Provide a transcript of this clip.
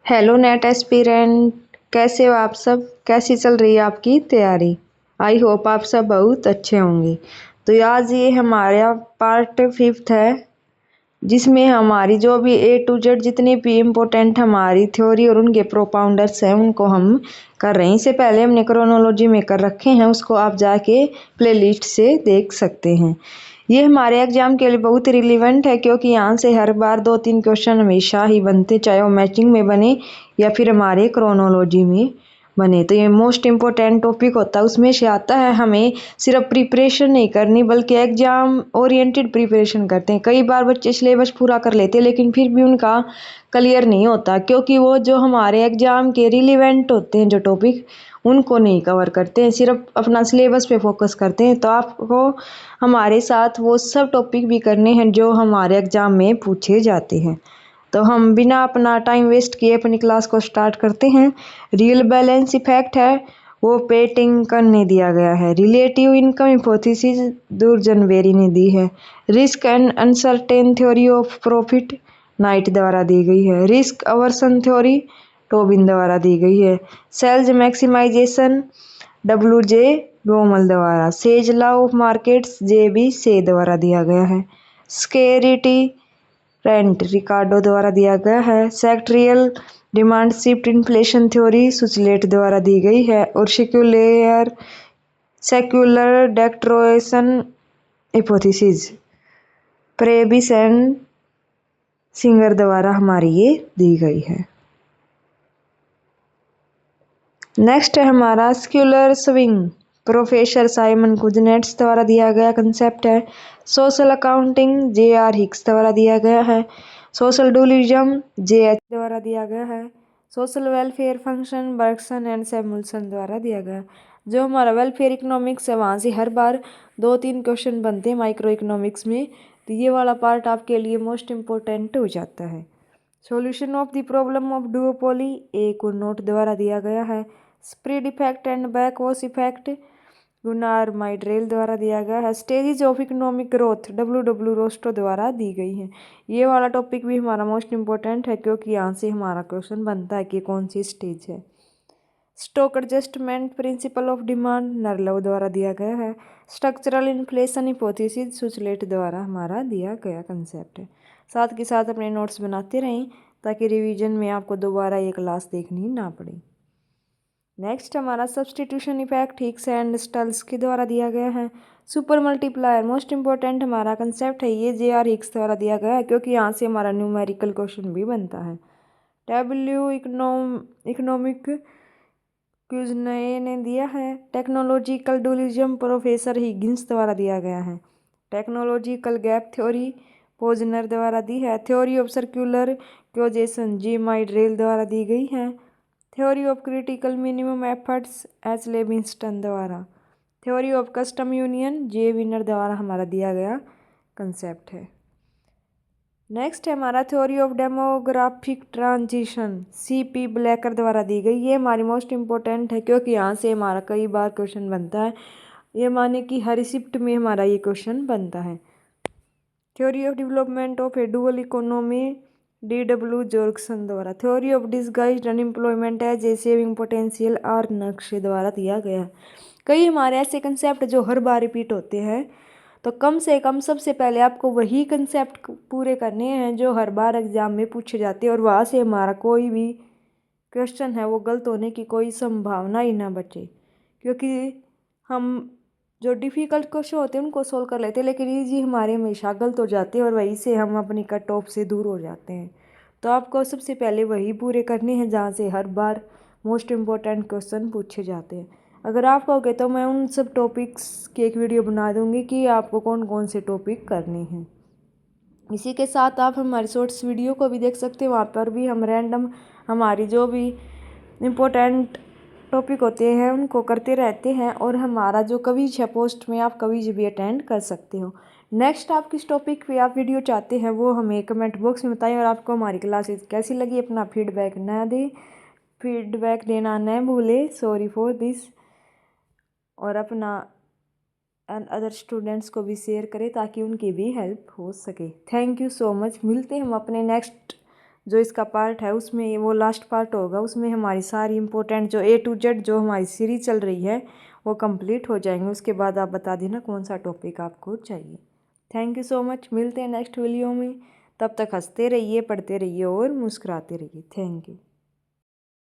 Hello net aspirant. कैसे हो आप सब? कैसी चल रही है आपकी तैयारी? आई होप आप सब बहुत अच्छे होंगे। तो आज ये हमारा पार्ट 5 है, जिसमें हमारी जो भी ए टू जेड जितनी भी इम्पोर्टेंट हमारी थ्योरी और उनके प्रोपाउंडर्स हैं उनको हम कर रहे हैं। इससे पहले हमने क्रोनोलॉजी में कर रखे हैं, उसको आप जाके प्लेलिस्ट से देख सकते हैं। ये हमारे एग्जाम के लिए बहुत रिलीवेंट है, क्योंकि यहाँ से हर बार 2-3 क्वेश्चन हमेशा ही बनते, चाहे वो मैचिंग में बने या फिर हमारे क्रोनोलॉजी में बने। तो ये मोस्ट इम्पोर्टेंट टॉपिक होता है, उसमें से आता है। हमें सिर्फ प्रिपरेशन नहीं करनी बल्कि एग्जाम ओरिएंटेड प्रिपरेशन करते हैं। कई बार बच्चे सिलेबस पूरा कर लेते हैं लेकिन फिर भी उनका क्लियर नहीं होता, क्योंकि वो जो हमारे एग्जाम के रिलीवेंट होते हैं जो टॉपिक, उनको नहीं कवर करते हैं, सिर्फ अपना सिलेबस पे फोकस करते हैं। तो आपको हमारे साथ वो सब टॉपिक भी करने हैं जो हमारे एग्जाम में पूछे जाते हैं। तो हम बिना अपना टाइम वेस्ट किए अपनी क्लास को स्टार्ट करते हैं। रियल बैलेंस इफेक्ट है वो पेटिंग करने दिया गया है। रिलेटिव इनकम हिपोथेसिस दुर्जन बेरी ने दी है। Risk and uncertain theory of profit night द्वारा दी गई है। रिस्क अवर्सन थ्योरी टोबिन द्वारा दी गई है। सेल्स मैक्सिमाइजेशन WJ बोमल द्वारा। Says law of markets JB से द्वारा दिया गया है। स्केरिटी रेंट रिकार्डो द्वारा दिया गया है। Sectoral demand shift inflation theory सुचलेट द्वारा दी गई है। और secular deterioration hypothesis Prebisch and Singer द्वारा हमारी ये दी गई है। नेक्स्ट है हमारा secular swing, professor Simon Kuznets द्वारा दिया गया कंसेप्ट है। सोशल अकाउंटिंग JR हिक्स द्वारा दिया गया है। सोशल डुअलिज्म JH द्वारा दिया गया है। Social welfare function Bergson and Samuelson द्वारा दिया गया। जो हमारा वेलफेयर इकोनॉमिक्स है वहाँ से हर बार 2-3 क्वेश्चन बनते हैं माइक्रो इकोनॉमिक्स में, तो ये वाला पार्ट आपके लिए मोस्ट इम्पोर्टेंट हो जाता है। Solution of the problem of duopoly A Cournot द्वारा दिया गया है। Spread effect and backwash effect Gunnar Myrdal द्वारा दिया गया है। Stages of economic growth W Rostow द्वारा दी गई है। ये वाला टॉपिक भी हमारा मोस्ट इम्पोर्टेंट है, क्योंकि यहाँ से हमारा क्वेश्चन बनता है कि कौन सी स्टेज है। Stock adjustment principle of demand Nerlove द्वारा दिया गया है। स्ट्रक्चरल इन्फ्लेशन हिपोथेसिस सुचलेट द्वारा हमारा दिया गया कंसेप्ट है। साथ के साथ अपने नोट्स बनाते रहें ताकि रिवीजन में आपको दोबारा ये क्लास देखनी ना पड़े। नेक्स्ट हमारा substitution effect Hicks and stalls के द्वारा दिया गया है। सुपर मल्टीप्लायर मोस्ट इंपॉर्टेंट हमारा कंसेप्ट है, ये JR हिक्स द्वारा दिया गया है, क्योंकि यहाँ से हमारा न्यूमेरिकल क्वेश्चन भी बनता है। इकोनॉमिक क्यूजने ने दिया है। टेक्नोलॉजिकल डुअलिज्म प्रोफेसर हिगिंस द्वारा दिया गया है। टेक्नोलॉजिकल गैप थ्योरी पोजनर द्वारा दी है। थ्योरी ऑफ सर्कुलर क्योजेशन G माइड्रेल द्वारा दी गई है। Theory of critical minimum efforts H लेविंस्टन द्वारा। Theory of custom union J winner द्वारा हमारा दिया गया कंसेप्ट है। नेक्स्ट है हमारा theory of demographic transition CP blacker द्वारा दी गई। ये हमारी मोस्ट इम्पोर्टेंट है, क्योंकि यहाँ से हमारा कई बार क्वेश्चन बनता है। ये माने कि हर शिफ्ट में हमारा ये क्वेश्चन बनता है। Theory of development of a dual economy DW Jorgenson द्वारा। Theory of disguised unemployment as a saving potential R Nurkse द्वारा दिया गया। कई हमारे ऐसे कंसेप्ट जो हर बार रिपीट होते हैं, तो कम से कम सबसे पहले आपको वही कंसेप्ट पूरे करने हैं जो हर बार एग्जाम में पूछे जाते हैं, और वहाँ से हमारा कोई भी क्वेश्चन है वो गलत होने की कोई संभावना ही ना बचे। क्योंकि हम जो डिफ़िकल्ट क्वेश्चन होते हैं उनको सोल्व कर लेते हैं, लेकिन ईजी हमारे हमेशा गलत हो जाते हैं और वहीं से हम अपनी कट ऑफ से दूर हो जाते हैं। तो आपको सबसे पहले वही पूरे करने हैं जहाँ से हर बार मोस्ट इम्पोर्टेंट क्वेश्चन पूछे जाते हैं। अगर आप कहोगे तो मैं उन सब टॉपिक्स की एक वीडियो बना दूंगी कि आपको कौन कौन से टॉपिक करने हैं। इसी के साथ आप हमारी शॉर्ट्स वीडियो को भी देख सकते हैं, वहाँ पर भी हम रैंडम हमारी जो भी इम्पोर्टेंट टॉपिक होते हैं उनको करते रहते हैं, और हमारा जो क्विज है पोस्ट में आप क्विज भी अटेंड कर सकते हो। नेक्स्ट आप किस टॉपिक पे आप वीडियो चाहते हैं वो हमें कमेंट बॉक्स में बताएं, और आपको हमारी क्लासेस कैसी लगी अपना फीडबैक देना न भूलें। Sorry for this. और अपना एंड अदर स्टूडेंट्स को भी शेयर करें ताकि उनकी भी हेल्प हो सके। Thank you so much. मिलते हैं हम अपने नेक्स्ट जो इसका पार्ट है उसमें वो लास्ट पार्ट होगा, उसमें हमारी सारी इंपॉर्टेंट जो A to Z जो हमारी सीरीज चल रही है वो कंप्लीट हो जाएंगे। उसके बाद आप बता देना कौन सा टॉपिक आपको चाहिए। थैंक यू सो मच, मिलते हैं नेक्स्ट वीडियो में। तब तक हंसते रहिए, पढ़ते रहिए और मुस्कुराते रहिए। Thank you.